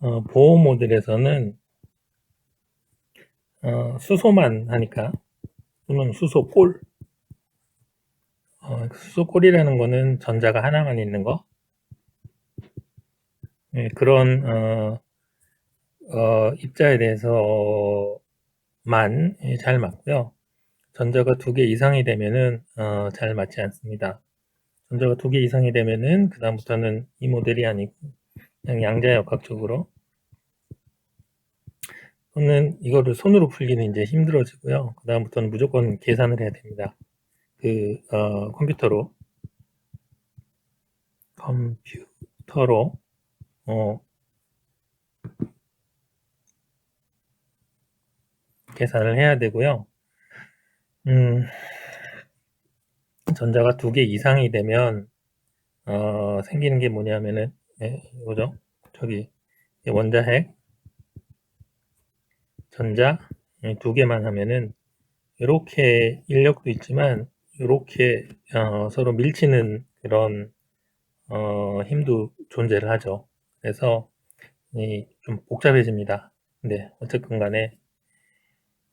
보호 모델에서는 수소만 하니까 또는 수소골. 수소골이라는 거는 전자가 하나만 있는 거. 그런 입자에 대해서만 잘 맞고요. 전자가 2개 이상이 되면은 잘 맞지 않습니다. 전자가 2개 이상이 되면은 그 다음부터는 이 모델이 아니고 그냥 양자역학적으로 또는 이거를 손으로 풀기는 이제 힘들어지고요. 그 다음부터는 무조건 계산을 해야 됩니다. 컴퓨터로 계산을 해야 되고요. 전자가 2개 이상이 되면 생기는 게 뭐냐면은 이거죠. 저기 원자핵 전자 2개만 하면은 이렇게 인력도 있지만 이렇게 서로 밀치는 그런 힘도 존재를 하죠. 그래서 좀 복잡해집니다. 근데 어쨌든 간에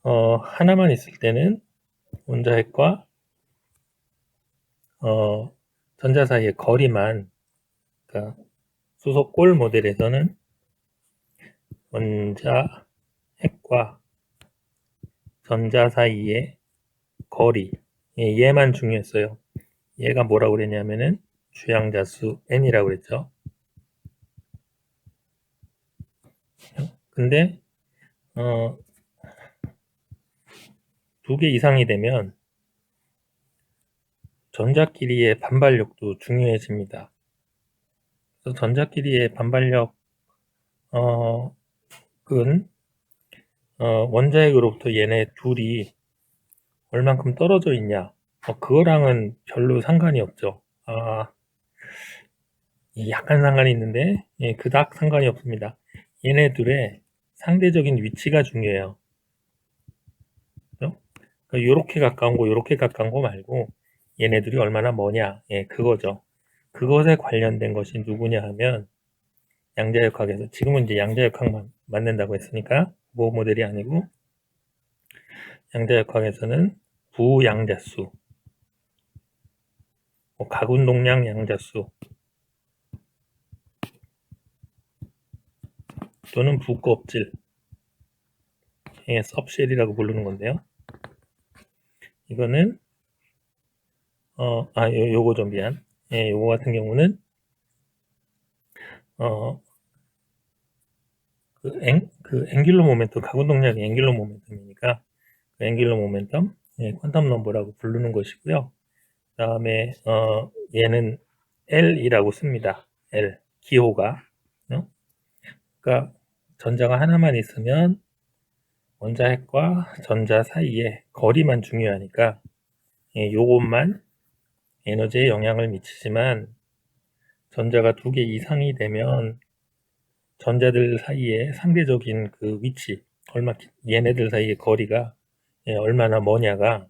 하나만 있을 때는 원자핵과 전자 사이의 거리만, 그러니까 수소골 모델에서는 원자핵과 전자 사이의 거리, 얘만 중요했어요. 얘가 뭐라고 그랬냐면은 주양자수 n이라고 그랬죠. 근데 2개 이상이 되면 전자끼리의 반발력도 중요해집니다. 그래서 전자끼리의 반발력은 원자핵으로부터 얘네 둘이 얼만큼 떨어져 있냐, 그거랑은 별로 상관이 없죠. 약간 상관이 있는데 그닥 상관이 없습니다. 얘네들의 상대적인 위치가 중요해요. 그러니까 요렇게 가까운 거 요렇게 가까운 거 말고 얘네들이 얼마나 머냐, 그거죠. 그것에 관련된 것이 누구냐 하면 양자역학에서, 지금은 이제 양자역학만 만든다고 했으니까 보호 모델이 아니고 양자역학에서는 부양자수, 각운동량 양자수 또는 부껍질, 섭쉘이라고 부르는 건데요. 이거는 요거 좀 미안. 요거 같은 경우는 그 앵귤러 모멘텀, 각운동량이 앵귤러 모멘텀이니까 그 앵귤러 모멘텀, 퀀텀 넘버라고 부르는 것이고요. 그 다음에 얘는 L이라고 씁니다. L, 기호가. 그러니까 전자가 하나만 있으면 원자핵과 전자 사이에 거리만 중요하니까 요것만 에너지에 영향을 미치지만, 전자가 2개 이상이 되면 전자들 사이에 상대적인 그 위치, 얘네들 사이의 거리가 얼마나 머냐가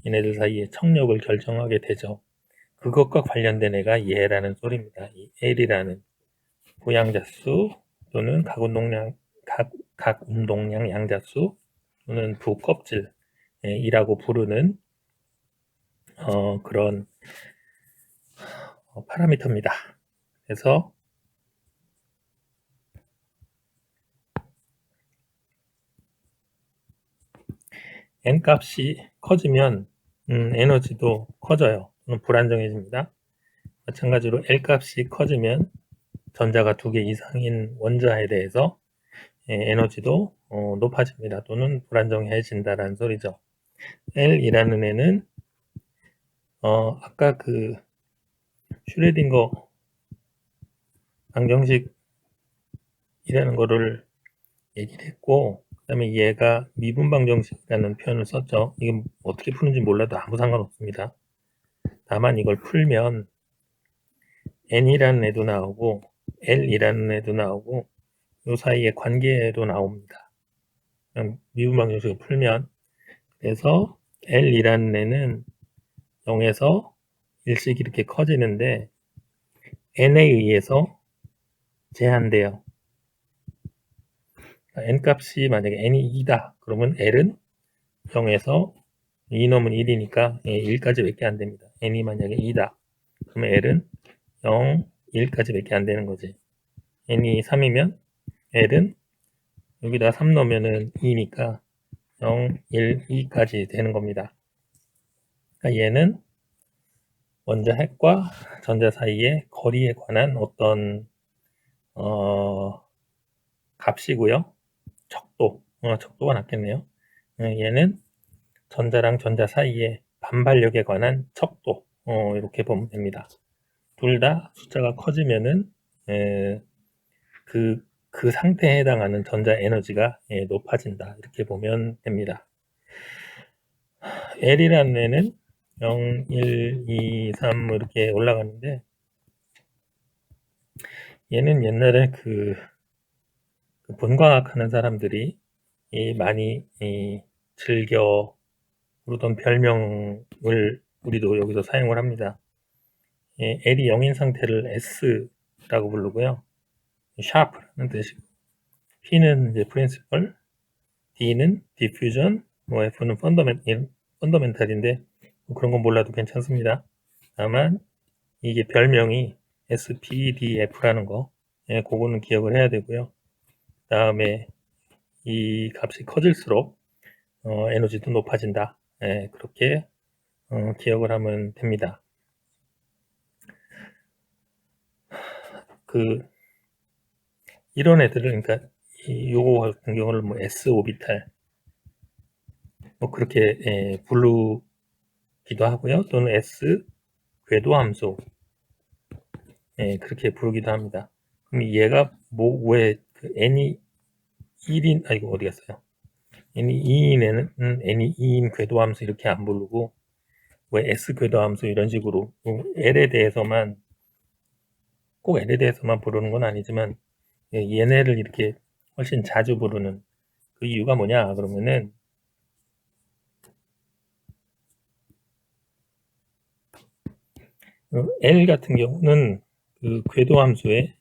얘네들 사이의 청력을 결정하게 되죠. 그것과 관련된 애가 얘라는 소리입니다. 이 L이라는 부양자수 또는 각운동량 양자수 또는 부껍질이라고 부르는 그런 파라미터입니다. 그래서 n 값이 커지면 에너지도 커져요. 불안정해집니다. 마찬가지로 L 값이 커지면 전자가 2개 이상인 원자에 대해서 에너지도 높아집니다. 또는 불안정해진다라는 소리죠. L이라는 애는 아까 그 슈레딩거 방정식이라는 거를 얘기를 했고, 그 다음에 얘가 미분 방정식이라는 표현을 썼죠. 이게 어떻게 푸는지 몰라도 아무 상관없습니다. 다만 이걸 풀면 n이라는 애도 나오고 l이라는 애도 나오고 이 사이의 관계도 나옵니다. 미분 방정식을 풀면. 그래서 l이라는 애는 0에서 1씩 이렇게 커지는데 n에 의해서 제한돼요. n값이 만약에 n이 2다. 그러면 l은 0에서 2 넘은 1이니까 1까지 밖에 안 됩니다. n이 만약에 2다. 그러면 l은 0, 1까지 밖에 안 되는 거지. n이 3이면 l은 여기다 3 넣으면은 2니까 0, 1, 2까지 되는 겁니다. 그러니까 얘는 원자 핵과 전자 사이의 거리에 관한 어떤 값이고요. 척도가 낫겠네요. 얘는 전자랑 전자 사이의 반발력에 관한 척도, 이렇게 보면 됩니다. 둘 다 숫자가 커지면은 그 상태에 해당하는 전자 에너지가 높아진다. 이렇게 보면 됩니다. L이라는 애는 0, 1, 2, 3 이렇게 올라가는데 얘는 옛날에 그 본과학 하는 사람들이 많이 즐겨 부르던 별명을 우리도 여기서 사용을 합니다. L이 0인 상태를 S라고 부르고요. 샤프라는 뜻이고 P는 이제 principal, D는 diffusion, F는 펀더멘탈인데 그런 건 몰라도 괜찮습니다. 다만 이게 별명이 SPDF라는 거, 그거는 기억을 해야 되고요. 다음에 이 값이 커질수록 에너지도 높아진다. 그렇게 기억을 하면 됩니다. 이런 애들을, 그러니까 요거 같은 경우는 뭐 S 오비탈 뭐 그렇게 부르기도 하고요. 또는 S 궤도 함수 그렇게 부르기도 합니다. 그럼 얘가 왜 n이 1인 이거 어디 갔어요? n이 2인에는 n이 2인 궤도 함수 이렇게 안 부르고 왜 S 궤도 함수 이런 식으로 L에 대해서만 꼭 L에 대해서만 부르는 건 아니지만 얘네를 이렇게 훨씬 자주 부르는 그 이유가 뭐냐 그러면은 L 같은 경우는 그 궤도 함수의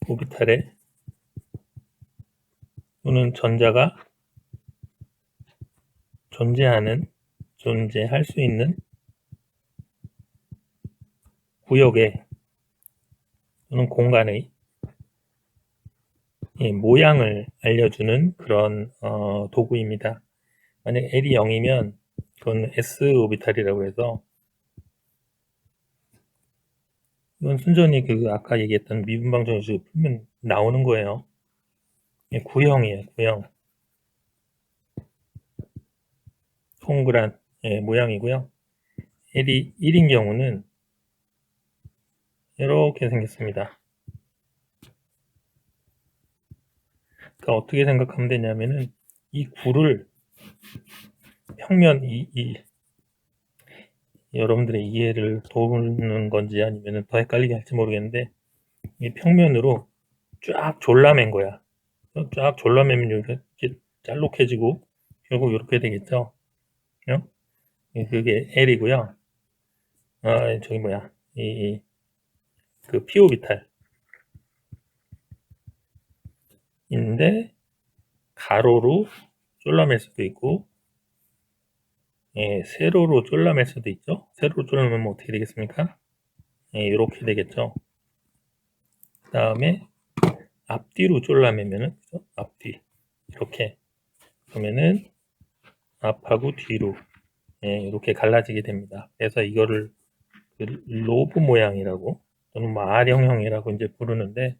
오비탈에 또는 전자가 존재할 수 있는 구역에 또는 공간의 모양을 알려주는 그런 도구입니다. 만약 L이 0이면 그건 S 오비탈이라고 해서 이건 순전히 아까 얘기했던 미분방 정식을 풀면 나오는 거예요. 구형이에요, 구형. 동그란 모양이고요. L이 1인 경우는 이렇게 생겼습니다. 그러니까 어떻게 생각하면 되냐면은 이 구를 평면 여러분들의 이해를 도우는 건지 아니면 더 헷갈리게 할지 모르겠는데 이 평면으로 쫙 졸라맨 거야. 쫙 졸라매면 이렇게 짤록해지고 결국 이렇게 되겠죠. 그게 L이고요. 저기 뭐야 그 P 오비탈인데 가로로 졸라맬 수도 있고 세로로 졸라맬 수도 있죠. 세로로 졸라매면 어떻게 되겠습니까? 이렇게 되겠죠. 그 다음에 앞뒤로 졸라매면은 그죠? 앞뒤 이렇게 그러면은 앞하고 뒤로 이렇게 갈라지게 됩니다. 그래서 이거를 로브 모양이라고 또는 뭐 R형형이라고 이제 부르는데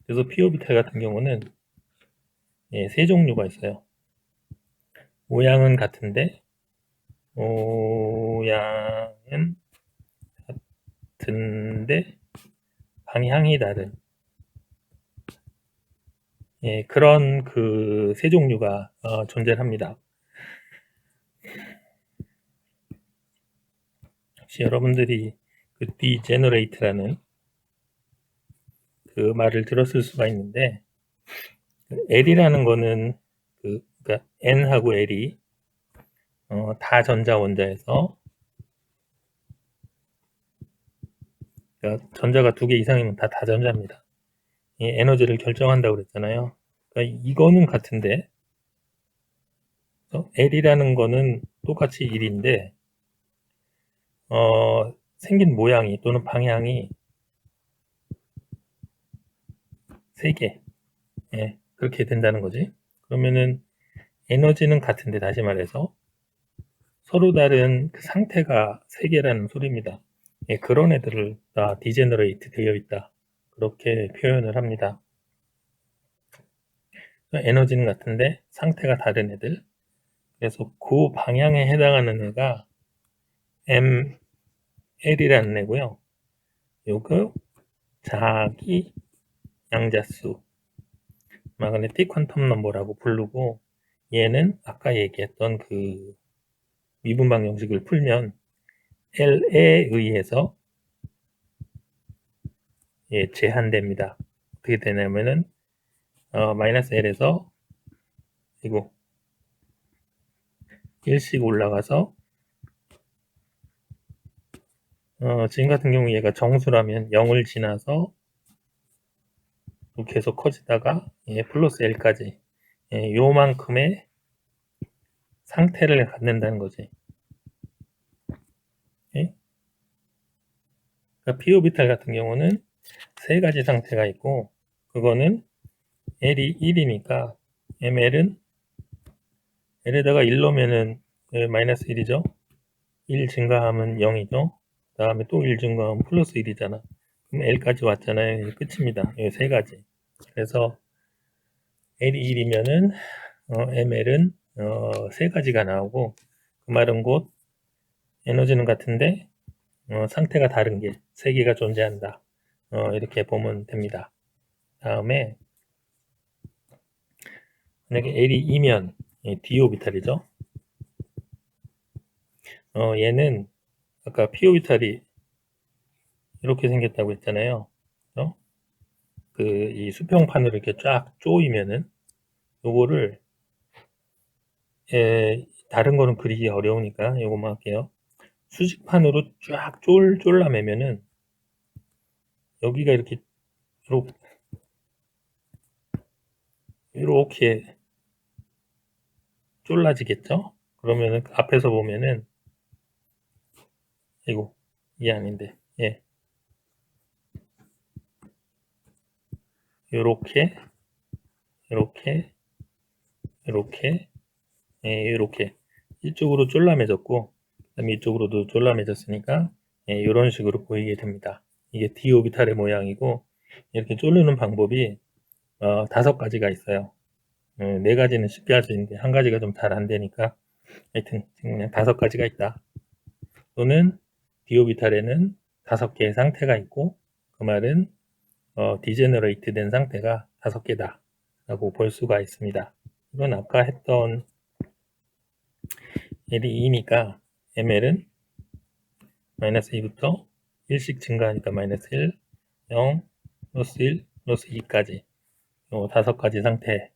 그래서 P 오비탈 같은 경우는 세 종류가 있어요. 모양은 같은데 방향이 다른 그런 그 세 종류가 존재합니다. 혹시 여러분들이 그 degenerate라는 그 말을 들었을 수가 있는데 L이라는 거는 그러니까 N하고 L이 다전자 원자에서 그러니까 전자가 두 개 이상이면 다 다전자입니다. 에너지를 결정한다고 그랬잖아요. 그러니까 이거는 같은데 L이라는 거는 똑같이 1인데 생긴 모양이 또는 방향이 3개 그렇게 된다는 거지. 그러면은 에너지는 같은데 다시 말해서 서로 다른 그 상태가 3개라는 소리입니다. 그런 애들을 다 디제너레이트 되어 있다. 그렇게 표현을 합니다. 에너지는 같은데 상태가 다른 애들. 그래서 그 방향에 해당하는 애가 ML이라는 애고요. 요거 자기 양자수 마그네틱 퀀텀 넘버라고 부르고, 얘는 아까 얘기했던 그 미분방 형식을 풀면 L에 의해서 제한됩니다. 어떻게 되냐면은 마이너스 L에서 이거 1씩 올라가서 지금 같은 경우 얘가 정수라면 0을 지나서 또 계속 커지다가 플러스 L까지 요만큼의 상태를 갖는다는 거지. 그러니까 피오비탈 같은 경우는 3가지 상태가 있고, 그거는 L이 1이니까 ML은 L에다가 1 넣으면은 마이너스 1이죠. 1 증가하면 0이죠. 그 다음에 또 1 증가하면 플러스 1이잖아. 그럼 L까지 왔잖아요. 끝입니다. 이 3가지. 그래서 L이 1이면은 ML은 3가지가 나오고, 그 말은 곧 에너지는 같은데 상태가 다른 게 3개가 존재한다. 이렇게 보면 됩니다. 다음에 만약에 L이 2면 d 오비탈이죠. 얘는 아까 p 오비탈이 이렇게 생겼다고 했잖아요. 이 수평판으로 이렇게 쫙 쪼이면은 요거를 다른 거는 그리기 어려우니까 요거만 할게요. 수직판으로 쫙 쫄라매면은 여기가 이렇게 이렇게 쫄라지겠죠? 그러면은 앞에서 보면은 이게 아닌데 요렇게 요렇게 이렇게 이쪽으로 쫄라매졌고, 그다음에 이쪽으로도 쫄라매졌으니까 이런 식으로 보이게 됩니다. 이게 d 오비탈의 모양이고, 이렇게 쫄르는 방법이 5가지가 있어요. 4가지는 쉽게 할 수 있는데 1가지가 좀 잘 안 되니까 하여튼 그냥 5가지가 있다. 또는 d 오비탈에는 5개의 상태가 있고, 그 말은 디제너레이트 된 상태가 5개다 라고 볼 수가 있습니다. 이건 아까 했던 L이 2니까 ML은 마이너스 2부터 1씩 증가하니까 마이너스 1, 0, 플러스 1, 플러스 2까지 요 5가지 상태가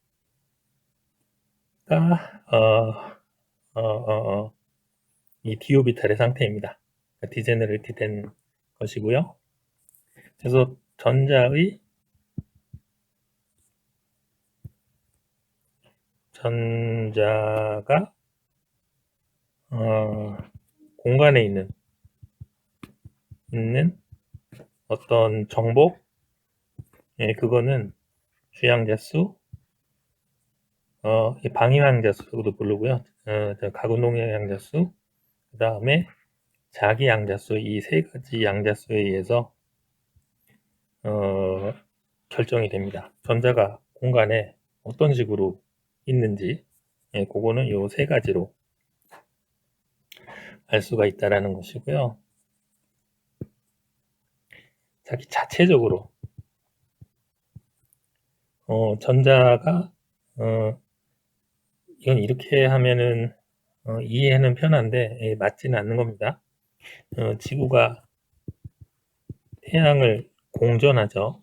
이 디오비탈의 상태입니다. 그러니까 디제너레이트 된 것이고요. 그래서 전자가 공간에 있는 어떤 정보, 그거는 주양자수, 방위양자수도 부르고요. 가군동의 양자수, 그 다음에 자기 양자수, 이 3가지 양자수에 의해서 결정이 됩니다. 전자가 공간에 어떤 식으로 있는지, 그거는 이 3가지로 알 수가 있다라는 것이고요. 자기 자체적으로 전자가 이건 이렇게 하면은 이해는 편한데 맞지는 않는 겁니다. 지구가 태양을 공전하죠.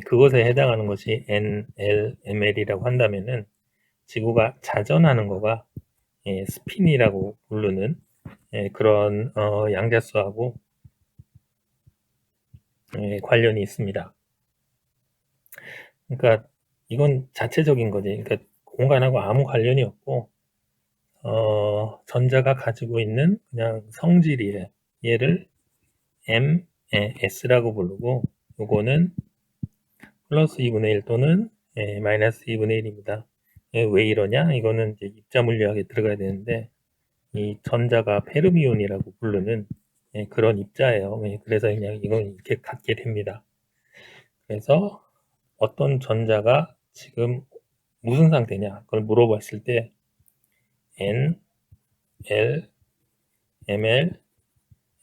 그것에 해당하는 것이 NLML이라고 한다면은 지구가 자전하는 거가 스핀이라고 부르는 그런 양자수하고 관련이 있습니다. 그러니까 이건 자체적인 거지. 그러니까 공간하고 아무 관련이 없고, 전자가 가지고 있는 그냥 성질이에요. 얘를 M, S라고 부르고, 요거는 플러스 2분의 1 또는 마이너스 2분의 1입니다. 왜 이러냐? 이거는 이제 입자 물리학에 들어가야 되는데, 이 전자가 페르미온이라고 부르는 그런 입자예요. 그래서 그냥 이건 이렇게 갖게 됩니다. 그래서 어떤 전자가 지금 무슨 상태냐? 그걸 물어봤을 때 N, L, ML,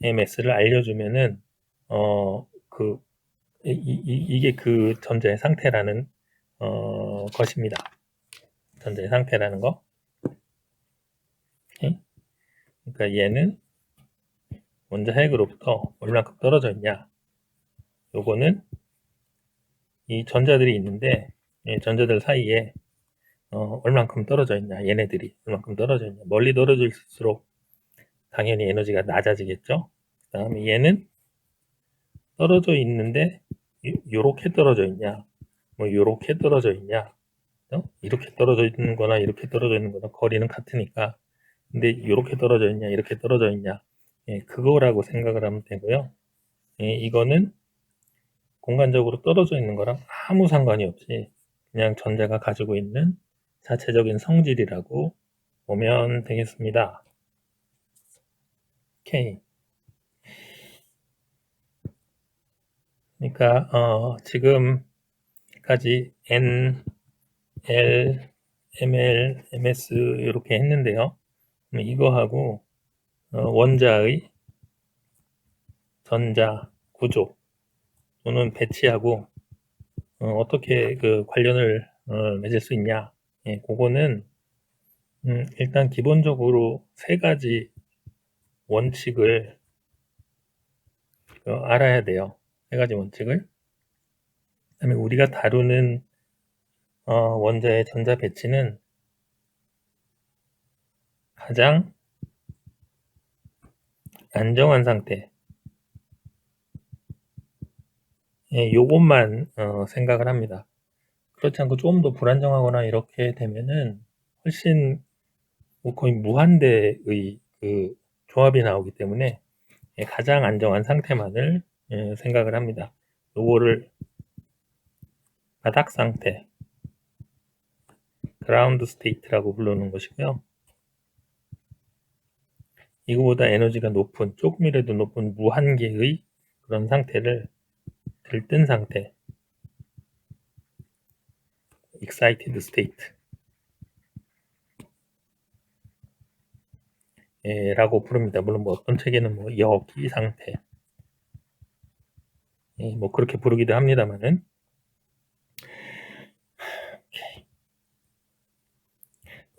MS를 알려주면은 그 이게 그 전자의 상태라는 것입니다. 전자의 상태라는 거. 오케이? 그러니까 얘는 원자 핵으로부터 얼마큼 떨어져 있냐? 요거는 이 전자들이 있는데 전자들 사이에 얼만큼 떨어져 있냐? 얘네들이 얼만큼 떨어져 있냐? 멀리 떨어질수록 당연히 에너지가 낮아지겠죠. 그 다음에 얘는 떨어져 있는데 요렇게 떨어져 있냐, 뭐 요렇게 떨어져 있냐, 이렇게 떨어져 있는 거나 이렇게 떨어져 있는 거나 거리는 같으니까, 근데 요렇게 떨어져 있냐, 이렇게 떨어져 있냐, 그거라고 생각을 하면 되고요. 이거는 공간적으로 떨어져 있는 거랑 아무 상관이 없이 그냥 전자가 가지고 있는 자체적인 성질이라고 보면 되겠습니다. 오케이. 그러니까 지금까지 N, L, ML, MS 이렇게 했는데요. 이거하고 원자의 전자 구조 또는 배치하고 어떻게 그 관련을 맺을 수 있냐? 그거는 일단 기본적으로 세 가지 원칙을 알아야 돼요. 세 가지 원칙을. 그다음에 우리가 다루는 원자의 전자 배치는 가장 안정한 상태. 요것만 생각을 합니다. 그렇지 않고 조금 더 불안정하거나 이렇게 되면은 훨씬 거의 무한대의 그 조합이 나오기 때문에 가장 안정한 상태만을 생각을 합니다. 요거를 바닥 상태, 그라운드 스테이트라고 부르는 것이고요. 이거보다 에너지가 높은, 조금이라도 높은 무한계의 그런 상태를 들뜬 상태, excited state 라고 부릅니다. 물론 뭐 어떤 책에는 뭐 여기 상태, 뭐 그렇게 부르기도 합니다만은,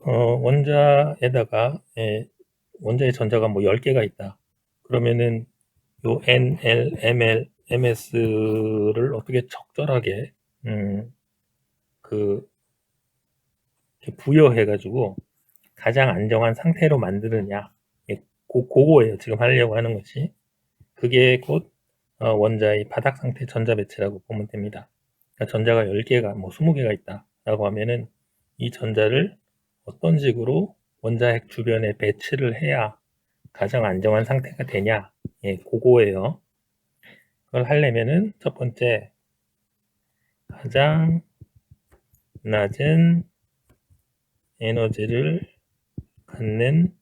원자에다가 원자의 전자가 뭐 10개가 있다. 그러면은 요 N, L, ML, MS를 어떻게 적절하게 그 부여해가지고 가장 안정한 상태로 만드느냐, 그거예요. 지금 하려고 하는 것이. 그게 곧 원자의 바닥 상태 전자 배치라고 보면 됩니다. 그러니까 전자가 10개가 뭐 20개가 있다라고 하면은 이 전자를 어떤 식으로 원자핵 주변에 배치를 해야 가장 안정한 상태가 되냐, 그거예요. 그걸 하려면은 첫 번째 가장 낮은 에너지를 갖는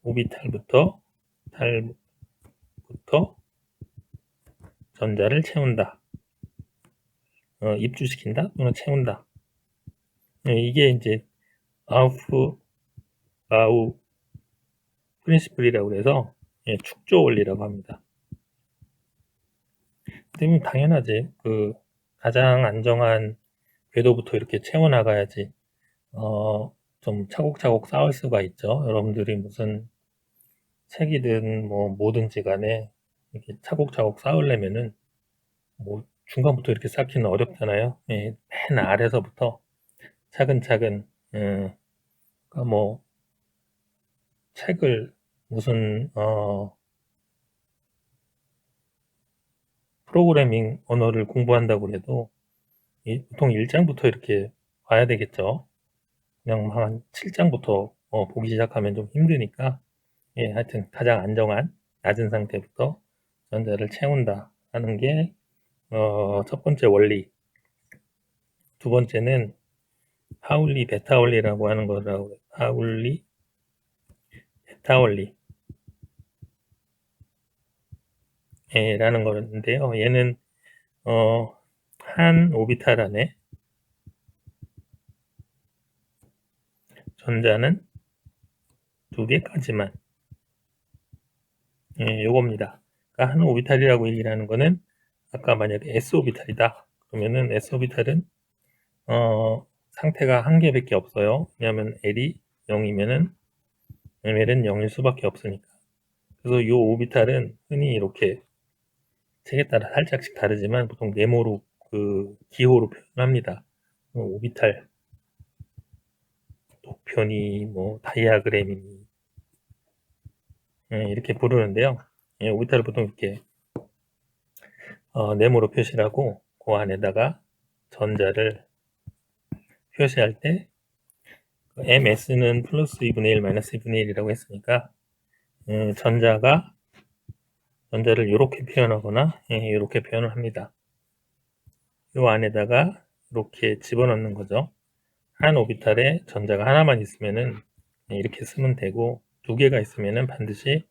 오비탈부터 달부터 전자를 채운다. 입주시킨다 또는 채운다. 이게 이제 아우프 바우 프린시플이라고 해서 축조 원리라고 합니다. 그러면 당연하지. 그 가장 안정한 궤도부터 이렇게 채워나가야지 좀 차곡차곡 쌓을 수가 있죠. 여러분들이 무슨 책이든 뭐 뭐든지 간에 이렇게 차곡차곡 쌓으려면은 뭐 중간부터 이렇게 쌓기는 어렵잖아요. 맨 아래서부터 차근차근 그러니까 뭐 책을 무슨 프로그래밍 언어를 공부한다고 해도 보통 1장부터 이렇게 봐야 되겠죠. 그냥 한 7장부터 보기 시작하면 좀 힘드니까, 하여튼 가장 안정한 낮은 상태부터 전자를 채운다 하는 게 첫 번째 원리. 두 번째는 파울리 베타 원리라고 하는 거라고. 파울리 베타 원리 라는 거인데요. 얘는 한 오비탈 안에 전자는 2개까지만, 요겁니다. 그러니까 한 오비탈이라고 얘기를 하는 거는, 아까 만약에 s 오비탈이다 그러면은 s 오비탈은 상태가 한 개밖에 없어요. 왜냐하면 L이 0이면은 L은 0일 수밖에 없으니까. 그래서 이 오비탈은 흔히 이렇게 책에 따라 살짝씩 다르지만 보통 네모로 기호로 표현합니다. 오비탈 곡편이 다이아그램이니 이렇게 부르는데요. 오비탈을 보통 이렇게 네모로 표시를 하고 그 안에다가 전자를 표시할 때 MS는 플러스 2분의 1 마이너스 2분의 1이라고 했으니까 전자를 이렇게 표현하거나 이렇게 표현을 합니다. 이 안에다가 이렇게 집어넣는 거죠. 한 오비탈에 전자가 하나만 있으면은 이렇게 쓰면 되고, 2개가 있으면은 반드시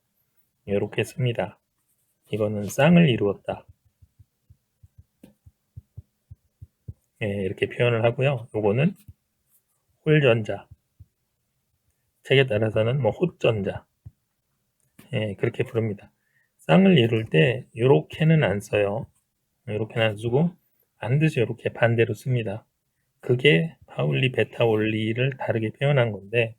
이렇게 씁니다. 이거는 쌍을 이루었다. 이렇게 표현을 하고요. 요거는 홀전자. 책에 따라서는 헛전자. 그렇게 부릅니다. 쌍을 이룰 때 이렇게는 안 써요. 이렇게는 안 쓰고 반드시 이렇게 반대로 씁니다. 그게 파울리 베타 원리를 다르게 표현한 건데,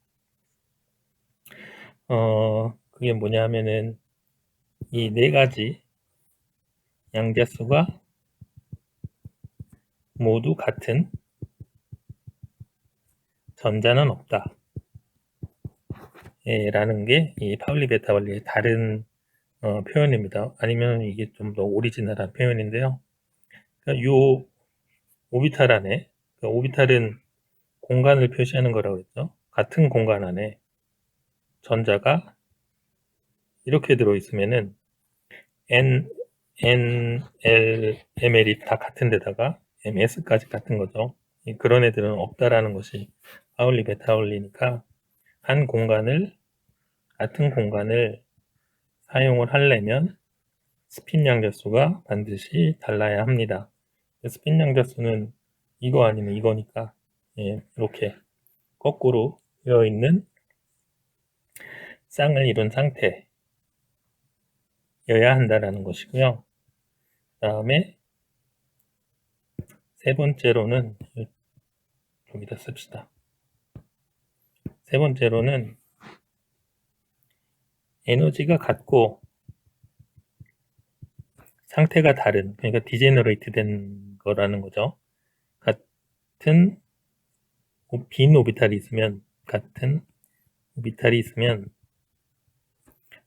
그게 뭐냐 하면은 이 네 가지 양자수가 모두 같은 전자는 없다. 라는 게 이 파울리 베타 원리의 다른 표현입니다. 아니면 이게 좀 더 오리지널한 표현인데요. 그러니까 요 오비탈 안에, 그러니까 오비탈은 공간을 표시하는 거라고 했죠. 같은 공간 안에 전자가 이렇게 들어있으면은 N, L, ML이 다 같은 데다가 MS까지 같은 거죠. 그런 애들은 없다라는 것이 파울리 베타 원리니까 같은 공간을 사용을 하려면 스핀 양자수가 반드시 달라야 합니다. 스핀 양자수는 이거 아니면 이거니까 이렇게 거꾸로 되어 있는 쌍을 이룬 상태여야 한다라는 것이고요. 그 다음에 세 번째로는 좀 이따 씁시다. 세 번째로는 에너지가 같고 상태가 다른, 그러니까 디제너레이트 된 거라는 거죠. 같은 빈 오비탈이 있으면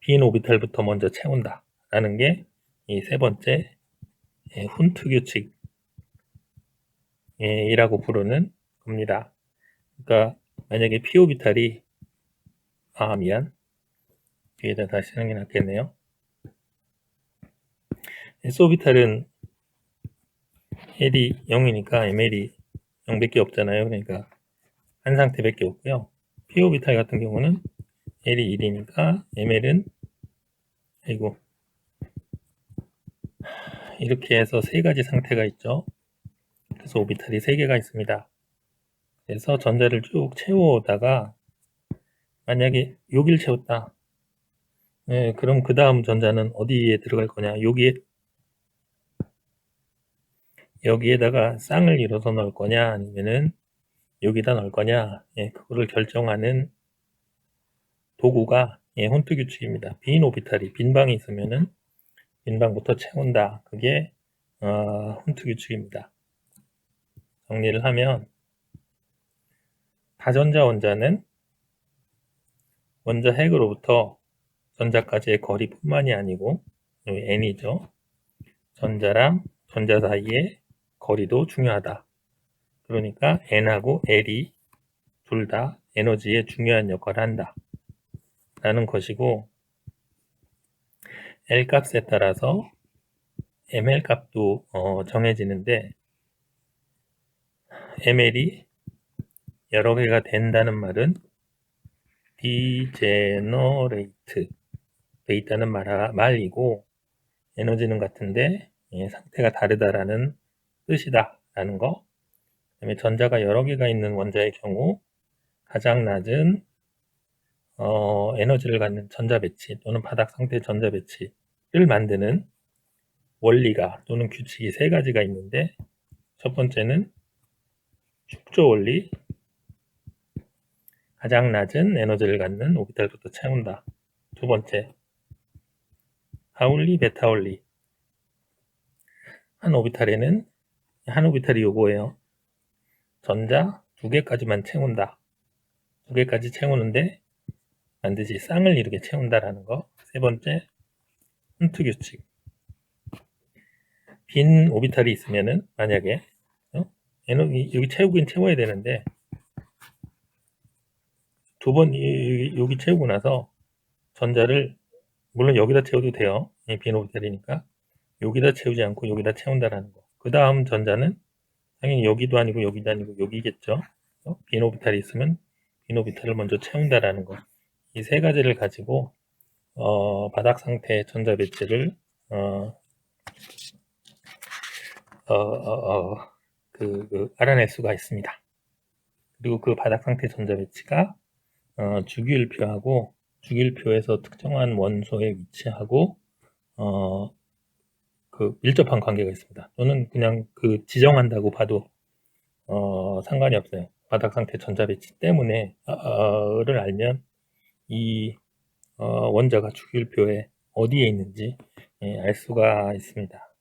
빈 오비탈부터 먼저 채운다 라는 게 이 세 번째 훈트 규칙이라고 부르는 겁니다. 그러니까 만약에 p 오비탈이 뒤에다 다시 하는 게 낫겠네요. s 오비탈은 L이 0이니까 ML이 0밖에 없잖아요. 그러니까 한 상태밖에 없고요. p 오비탈 같은 경우는 L이 1이니까 ML은 이렇게 해서 세 가지 상태가 있죠. 그래서 오비탈이 3개가 있습니다. 그래서 전자를 쭉 채워오다가 만약에 여기를 채웠다. 그럼 그 다음 전자는 어디에 들어갈 거냐? 여기에다가 쌍을 이뤄서 넣을 거냐? 아니면은 여기다 넣을 거냐? 그거를 결정하는 도구가 혼트 규칙입니다. 빈 오비탈이 빈 방이 있으면은 빈 방부터 채운다. 그게 혼트 규칙입니다. 정리를 하면 다전자 원자는 원자 핵으로부터 전자까지의 거리뿐만이 아니고 n이죠. 전자랑 전자 사이의 거리도 중요하다. 그러니까 N하고 L이 둘 다 에너지에 중요한 역할을 한다 라는 것이고, L 값에 따라서 ML 값도 정해지는데, ML이 여러 개가 된다는 말은 디제너레이트 돼 있다는 말이고, 에너지는 같은데 상태가 다르다라는 뜻이다 라는 거. 그다음에 전자가 여러 개가 있는 원자의 경우 가장 낮은 에너지를 갖는 전자 배치 또는 바닥 상태 전자 배치를 만드는 원리가 또는 규칙이 세 가지가 있는데, 첫 번째는 축조 원리, 가장 낮은 에너지를 갖는 오비탈부터 채운다. 두 번째, 하울리, 베타 원리. 한 오비탈이 요거예요. 전자 두 개까지만 채운다. 두 개까지 채우는데 반드시 쌍을 이루게 채운다라는 거. 세 번째, 훈트 규칙. 빈 오비탈이 있으면은 만약에 여기 채우긴 채워야 되는데 두 번 여기 채우고 나서 전자를 물론 여기다 채워도 돼요. 빈 오비탈이니까 여기다 채우지 않고 여기다 채운다라는 거. 그 다음 전자는 당연히 여기도 아니고 여기도 아니고 여기겠죠. 빈 오비탈이 있으면 빈 오비탈을 먼저 채운다라는 거. 이 세 가지를 가지고 바닥 상태 전자 배치를 알아낼 수가 있습니다. 그리고 그 바닥 상태 전자 배치가 주기율표하고 주기율표에서 특정한 원소에 위치하고 그 밀접한 관계가 있습니다. 또는 그냥 그 지정한다고 봐도 상관이 없어요. 바닥 상태 전자 배치 때문에 를 알면 이 원자가 주기율표에 어디에 있는지 알 수가 있습니다.